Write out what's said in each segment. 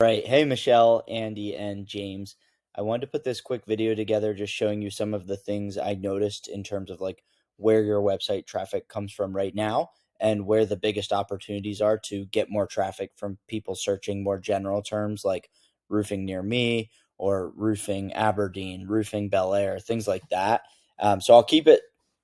Right. Hey, Michelle, Andy, and James. I wanted to put this quick video together just showing you some of the things I noticed in terms of like where your website traffic comes from right now and where the biggest opportunities are to get more traffic from people searching more general terms like roofing near me or roofing Aberdeen, roofing Bel Air, things like that. So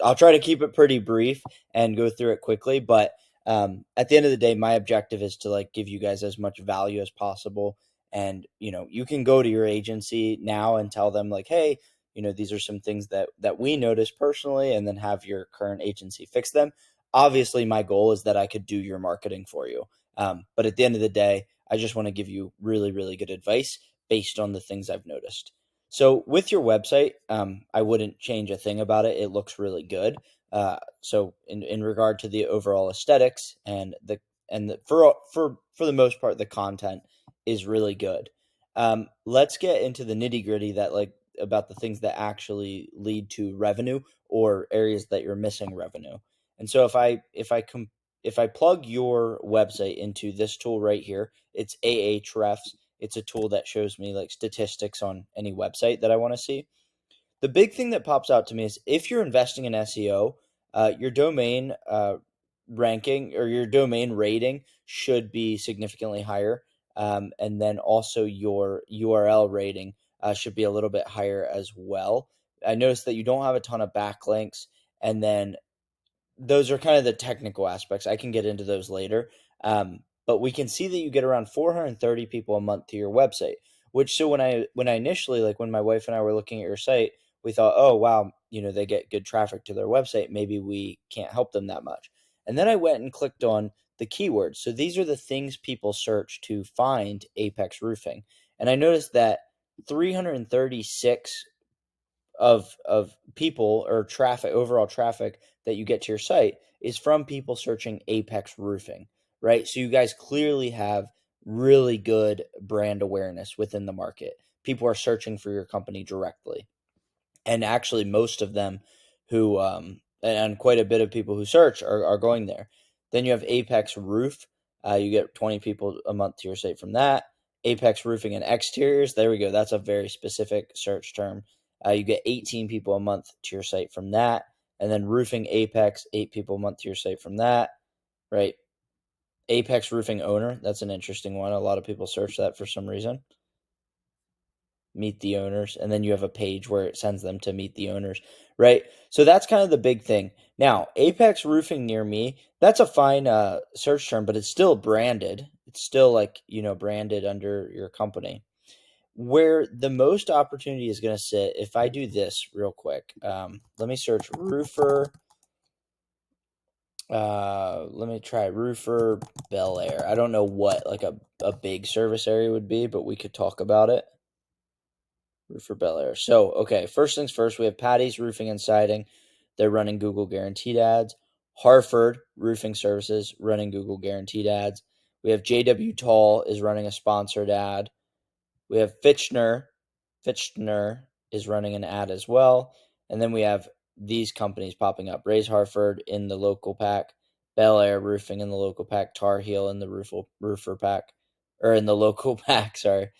I'll try to keep it pretty brief and go through it quickly, but at the end of the day, my objective is to like give you guys as much value as possible. And you can go to your agency now and tell them like, hey, these are some things that we noticed personally, and then have your current agency fix them. Obviously, my goal is that I could do your marketing for you. But at the end of the day, I just want to give you really, really good advice based on the things I've noticed. So with your website, I wouldn't change a thing about it. It looks really good. So in regard to the overall aesthetics for the most part, the content is really good. Let's get into the nitty gritty about the things that actually lead to revenue or areas that you're missing revenue. And so if I plug your website into this tool right here, it's Ahrefs. It's a tool that shows me like statistics on any website that I want to see. The big thing that pops out to me is if you're investing in SEO, your domain ranking or your domain rating should be significantly higher. And then also your URL rating should be a little bit higher as well. I noticed that you don't have a ton of backlinks, and then those are kind of the technical aspects. I can get into those later. But we can see that you get around 430 people a month to your website, which so when I initially, like when my wife and I were looking at your site, we thought, oh, wow, they get good traffic to their website. Maybe we can't help them that much. And then I went and clicked on the keywords. So these are the things people search to find Apex Roofing. And I noticed that 336 of people or traffic, overall traffic that you get to your site is from people searching Apex Roofing, right? So you guys clearly have really good brand awareness within the market. People are searching for your company directly. And actually most of them who and quite a bit of people who search are going there. Then you have Apex Roof. You get 20 people a month to your site from that. Apex Roofing and Exteriors. There we go. That's a very specific search term. You get 18 people a month to your site from that. And then Roofing Apex, 8 people a month to your site from that, right? Apex Roofing Owner. That's an interesting one. A lot of people search that for some reason. Meet the owners, and then you have a page where it sends them to meet the owners, right? So that's kind of the big thing. Now, Apex Roofing near me, that's a fine search term, but it's still branded. It's still branded under your company. Where the most opportunity is going to sit, if I do this real quick, let me search roofer. Let me try roofer Bel Air. I don't know what like a big service area would be, but we could talk about it. Roofer Bel Air. So, okay, first things first, we have Patty's Roofing and Siding. They're running Google Guaranteed ads. Harford Roofing Services running Google Guaranteed ads. We have JW Tall is running a sponsored ad. We have Fitchner. Fitchner is running an ad as well. And then we have these companies popping up. Raise Harford in the local pack. Bel Air Roofing in the local pack. Tar Heel in the roofer pack. Or in the local pack, sorry.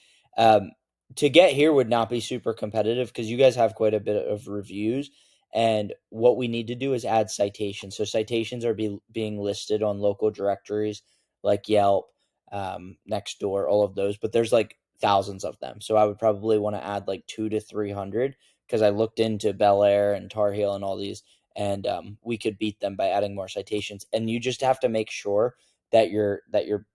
To get here would not be super competitive because you guys have quite a bit of reviews. And what we need to do is add citations. So citations are being listed on local directories like Yelp, Nextdoor, all of those. But there's like thousands of them. So I would probably want to add like 200 to 300 because I looked into Bel Air and Tar Heel and all these, and we could beat them by adding more citations. And you just have to make sure that your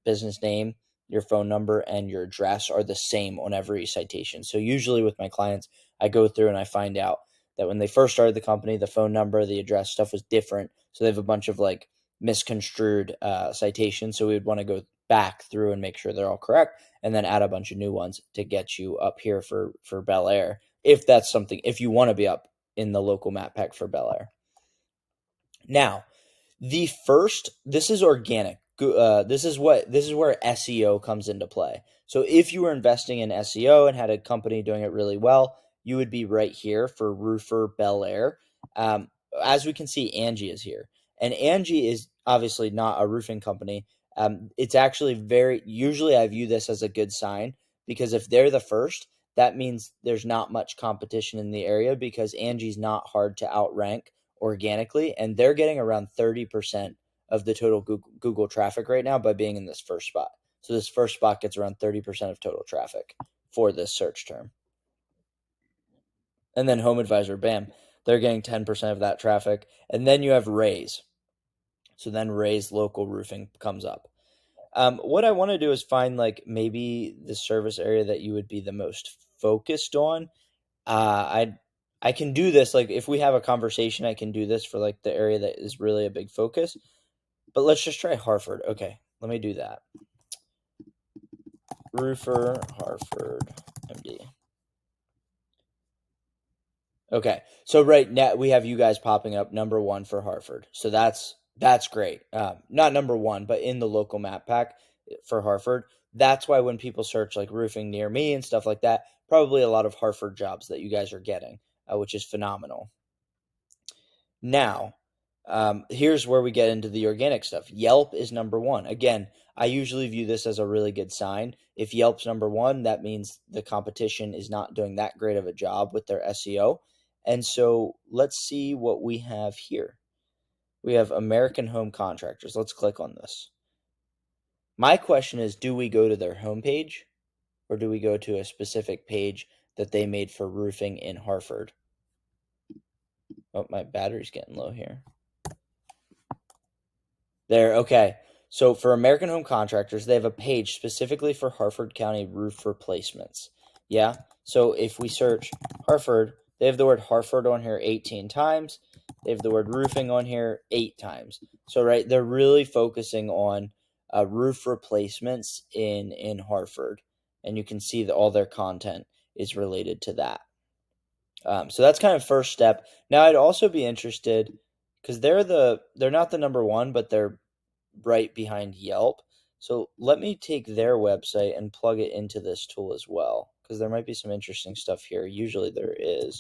business name, your phone number, and your address are the same on every citation. So usually with my clients, I go through and I find out that when they first started the company, the phone number, the address stuff was different. So they have a bunch of like misconstrued citations. So we would want to go back through and make sure they're all correct, and then add a bunch of new ones to get you up here for Bel Air. If that's something, if you want to be up in the local map pack for Bel Air. Now, this is organic. This is where SEO comes into play. So if you were investing in SEO and had a company doing it really well, you would be right here for Roofer Bel Air. As we can see, Angie is here, and Angie is obviously not a roofing company. It's actually usually I view this as a good sign, because if they're the first, that means there's not much competition in the area, because Angie's not hard to outrank organically, and they're getting around 30% of the total Google traffic right now by being in this first spot. So this first spot gets around 30% of total traffic for this search term. And then Home Advisor, bam, they're getting 10% of that traffic. And then you have Raise. So then Raise Local Roofing comes up. What I want to do is find like maybe the service area that you would be the most focused on. I can do this, like if we have a conversation, I can do this for like the area that is really a big focus. But let's just try Hartford. Okay, let me do that. Roofer, Hartford, MD. Okay, so right now we have you guys popping up number one for Hartford. So that's great. Not number one, but in the local map pack for Hartford. That's why when people search like roofing near me and stuff like that, probably a lot of Hartford jobs that you guys are getting, which is phenomenal. Now, here's where we get into the organic stuff. Yelp is number one. Again, I usually view this as a really good sign. If Yelp's number one, that means the competition is not doing that great of a job with their SEO. And so let's see what we have here. We have American Home Contractors. Let's click on this. My question is, do we go to their homepage, or do we go to a specific page that they made for roofing in Hartford? Oh, my battery's getting low here. There, okay. So for American Home Contractors, they have a page specifically for Hartford County roof replacements. Yeah. So if we search Hartford, they have the word Hartford on here 18 times. They have the word roofing on here 8 times. So right, they're really focusing on roof replacements in Hartford, and you can see that all their content is related to that. So that's kind of first step. Now I'd also be interested, because they're not the number one, but they're right behind Yelp. So let me take their website and plug it into this tool as well, because there might be some interesting stuff here. Usually there is.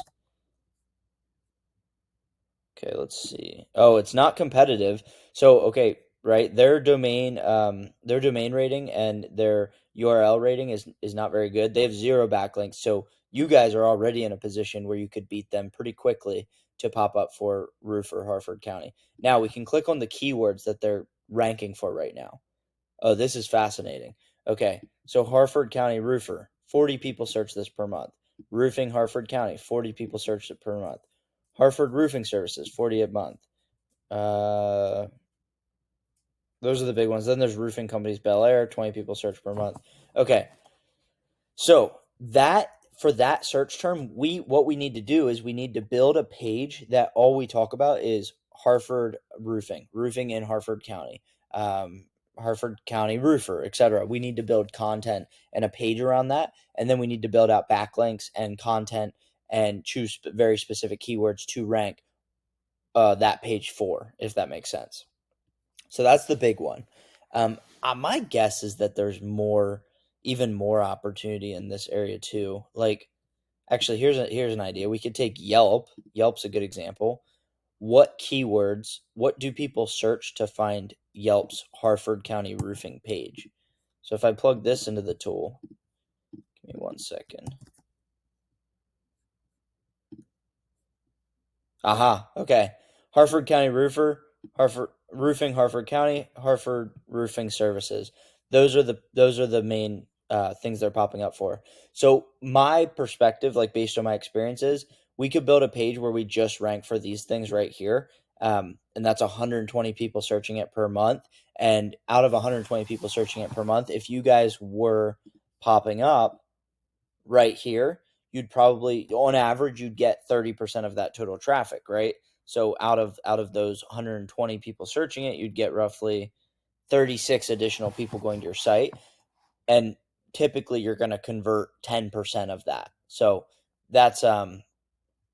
Okay, let's see. Oh, it's not competitive. So okay, right, their domain rating and their URL rating is not very good. They have 0 backlinks. So you guys are already in a position where you could beat them pretty quickly to pop up for Roofer Hartford County. Now we can click on the keywords that they're ranking for right now. Oh, this is fascinating. Okay, so Hartford County Roofer, 40 people search this per month. Roofing Hartford County, 40 people search it per month. Hartford Roofing Services, 40 a month. Those are the big ones. Then there's Roofing Companies Bel Air, 20 people search per month. Okay, so that for that search term, what we need to do is we need to build a page that all we talk about is Hartford roofing in Hartford County, Hartford County roofer, etc. We need to build content and a page around that, and then we need to build out backlinks and content and choose very specific keywords to rank that page for, if that makes sense. So that's the big one. My guess is that there's even more opportunity in this area too. Like, actually, here's an idea. We could take Yelp. Yelp's a good example. What do people search to find Yelp's Hartford County roofing page? So if I plug this into the tool, give me 1 second. Aha, okay. Hartford County roofer, Hartford roofing, Hartford County, Hartford roofing services. Those are the main things they're popping up for. So my perspective, like based on my experiences, we could build a page where we just rank for these things right here. And that's 120 people searching it per month. And out of 120 people searching it per month, if you guys were popping up right here, you'd probably, on average, you'd get 30% of that total traffic, right? So out of those 120 people searching it, you'd get roughly 36 additional people going to your site, and typically you're going to convert 10% of that. So that's and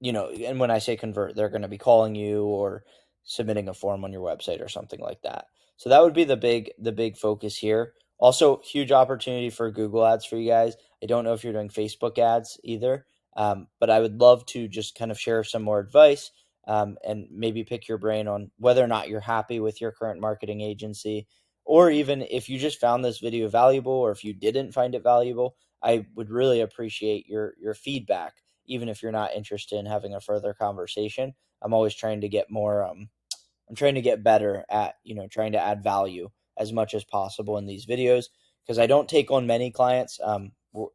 when I say convert, they're going to be calling you or submitting a form on your website or something like that. So that would be the big focus here. Also, huge opportunity for Google ads for you guys. I don't know if you're doing Facebook ads either, but I would love to just kind of share some more advice, and maybe pick your brain on whether or not you're happy with your current marketing agency, Or even if you just found this video valuable, or if you didn't find it valuable, I would really appreciate your feedback, even if you're not interested in having a further conversation. I'm always trying to get more I'm trying to get better at, trying to add value as much as possible in these videos, because I don't take on many clients.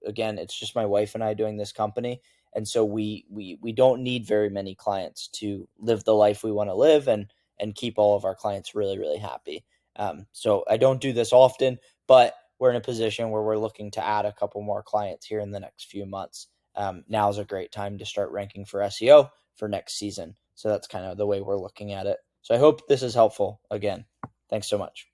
Again, it's just my wife and I doing this company, and so we don't need very many clients to live the life we want to live, and keep all of our clients really, really happy. So I don't do this often, but we're in a position where we're looking to add a couple more clients here in the next few months. Now is a great time to start ranking for SEO for next season. So that's kind of the way we're looking at it. So I hope this is helpful. Again, thanks so much.